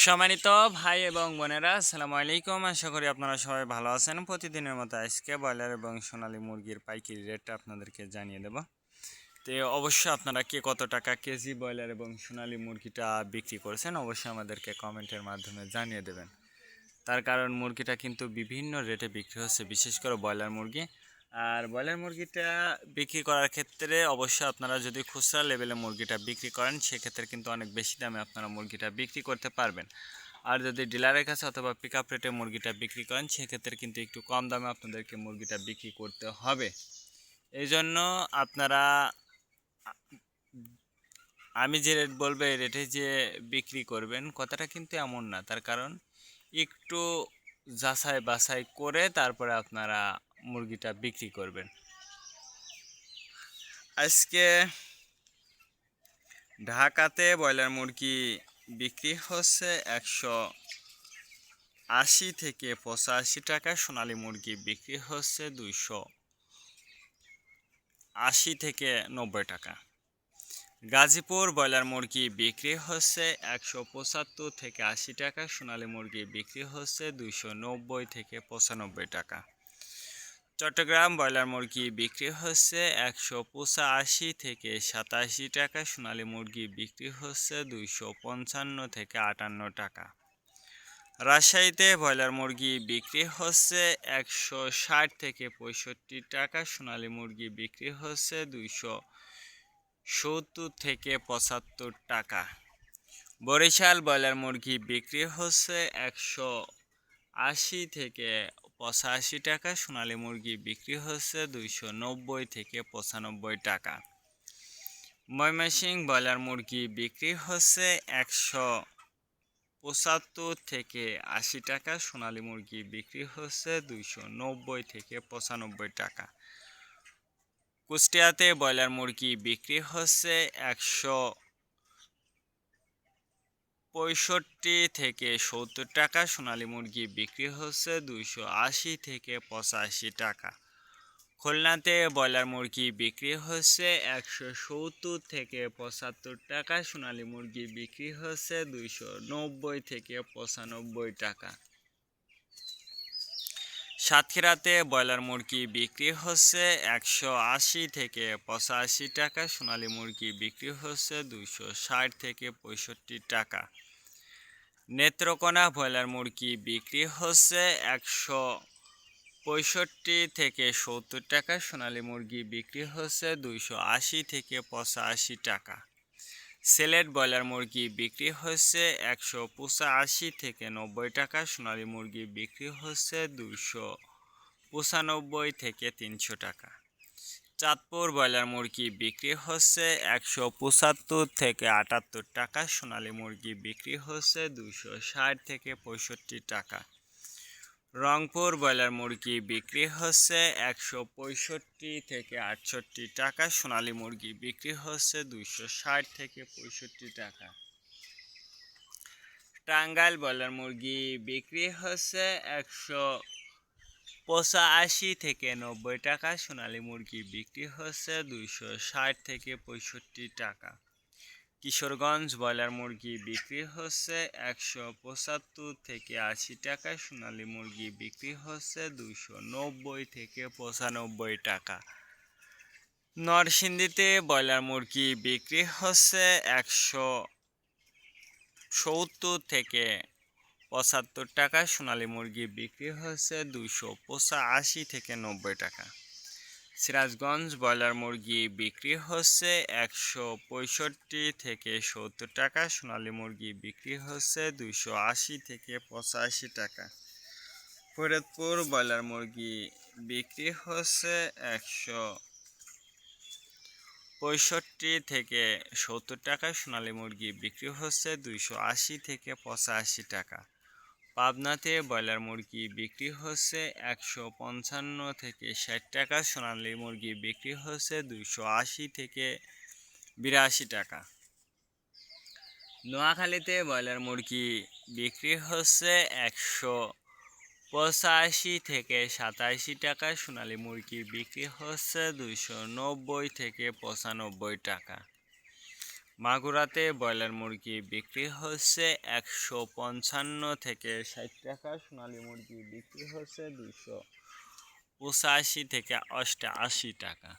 সম্মানিত ভাই এবং বোনেরা, আসসালামু আলাইকুম। আশা করি আপনারা সবাই ভালো আছেন। প্রতিদিনের মতো আজকে ব্রয়লার এবং সোনালী মুরগির পাইকারি রেটটা আপনাদেরকে জানিয়ে দেব। তো অবশ্যই আপনারা কে কত টাকা কেজি ব্রয়লার এবং সোনালী মুরগিটা বিক্রি করছেন অবশ্যই আমাদেরকে কমেন্টের মাধ্যমে জানিয়ে দেবেন। তার কারণ মুরগিটা কিন্তু বিভিন্ন রেটে বিক্রি হচ্ছে, বিশেষ করে ব্রয়লার মুরগি। আর ব্রয়লার মুরগিটা বিক্রি করার ক্ষেত্রে অবশ্যই আপনারা যদি খুচরা লেভেলে মুরগিটা বিক্রি করেন সেক্ষেত্রে কিন্তু অনেক বেশি দামে আপনারা মুরগিটা বিক্রি করতে পারবেন। আর যদি ডিলারের কাছে অথবা পিক আপ রেটে মুরগিটা বিক্রি করেন সেক্ষেত্রে কিন্তু একটু কম দামে আপনাদেরকে মুরগিটা বিক্রি করতে হবে। এই জন্য আপনারা আমি যে রেট বলবো এই রেটে যে বিক্রি করবেন কথাটা কিন্তু এমন না। তার কারণ একটু যাচাই বাছাই করে তারপরে আপনারা মুরগিটা বিক্রি করবেন। আজকে ঢাকাতে ব্রয়লার মুরগি বিক্রি হচ্ছে 180 থেকে 85 টাকা, সোনালী মুরগি বিক্রি হচ্ছে 280 থেকে 90 টাকা। গাজীপুর ব্রয়লার মুরগি বিক্রি হচ্ছে 175 থেকে 80 টাকা, সোনালী মুরগি বিক্রি হচ্ছে 290 থেকে 95 টাকা। চট্টগ্রাম ব্রয়লার মুরগি বিক্রি হচ্ছে 185 থেকে 87 টাকা, সোনালী মুরগি বিক্রি হচ্ছে 255 থেকে 58 টাকা। রাজশাহীতে ব্রয়লার মুরগি বিক্রি হচ্ছে 160 থেকে 65 টাকা, সোনালী মুরগি বিক্রি হচ্ছে 270 থেকে 75 টাকা। বরিশাল ব্রয়লার মুরগি বিক্রি হচ্ছে 180 থেকে 85 টাকা, সোনালী মুরগি বিক্রি হচ্ছে 290 থেকে 95 টাকা। ময়মনসিংহ ব্রয়লার মুরগি বিক্রি হচ্ছে 175 থেকে 80 টাকা, সোনালী মুরগি বিক্রি হচ্ছে 290 থেকে 95 টাকা। কুষ্টিয়াতে ব্রয়লার মুরগি বিক্রি হচ্ছে 165 থেকে 70 টাকা, সোনালী মুরগি বিক্রি হচ্ছে 280 থেকে 85 টাকা। খুলনাতে ব্রয়লার মুরগি বিক্রি হচ্ছে 170 থেকে 75 টাকা, সোনালী মুরগি বিক্রি হচ্ছে 290 থেকে 95 টাকা। সাতক্ষীরাতে ব্রয়লার মুরগি বিক্রি হচ্ছে 180 থেকে 85 টাকা, সোনালী মুরগি বিক্রি হচ্ছে 260 থেকে 65 টাকা। নেত্রকোনা ব্রয়লার মুরগি বিক্রি হচ্ছে 165 থেকে 70 টাকা, সোনালী মুরগি বিক্রি হচ্ছে 280 থেকে 85 টাকা। সিলেট ব্রয়লার মুরগি বিক্রি হচ্ছে 185 থেকে 90 টাকা, সোনালী মুরগি বিক্রি হচ্ছে 295 থেকে 300 টাকা। চাঁদপুর ব্রয়লার মুরগি বিক্রি হচ্ছে 175 থেকে 78 টাকা, সোনালী মুরগি বিক্রি হচ্ছে 260 থেকে 65 টাকা। রংপুর ব্রয়লার মুরগি বিক্রি হচ্ছে 165 থেকে 68 টাকা, সোনালী মুরগি বিক্রি হচ্ছে 260 থেকে 65 টাকা। টাঙ্গাইল ব্রয়লার মুরগি বিক্রি হচ্ছে 185 থেকে 90 টাকা, সোনালী মুরগি বিক্রি হচ্ছে 260 থেকে 65 টাকা। কিশোরগঞ্জ ব্রয়লার মুরগি বিক্রি হচ্ছে 175 থেকে 80 টাকা, সোনালী মুরগি বিক্রি হচ্ছে 290 থেকে 95 টাকা। নরসিংদীতে ব্রয়লার মুরগি বিক্রি হচ্ছে 170 থেকে 75 টাকা, সোনালী মুরগি বিক্রি হচ্ছে 285 থেকে 90 টাকা। সিরাজগঞ্জ ব্রয়লার মুরগি বিক্রি হচ্ছে 165 থেকে 70 টাকা, সোনালী মুরগি বিক্রি হচ্ছে 280 থেকে 85 টাকা। ফরিদপুর ব্রয়লার মুরগি বিক্রি হচ্ছে 165 থেকে 70 টাকা, সোনালী মুরগি বিক্রি হচ্ছে 280 থেকে 85 টাকা। পাবনাতে ব্রয়লার মুরগি বিক্রি হচ্ছে 155 থেকে 60 টাকা, সোনালী মুরগি বিক্রি হচ্ছে 280 থেকে 82 টাকা। নোয়াখালীতে ব্রয়লার মুরগি বিক্রি হচ্ছে 185 থেকে 87 টাকা, সোনালী মুরগি বিক্রি হচ্ছে 290 থেকে 95 টাকা। মাগুরাতে ব্রয়লার মুরগি বিক্রি হচ্ছে 155 থেকে 60 টাকা, সোনালী মুরগি বিক্রি হচ্ছে 285 থেকে 88 টাকা।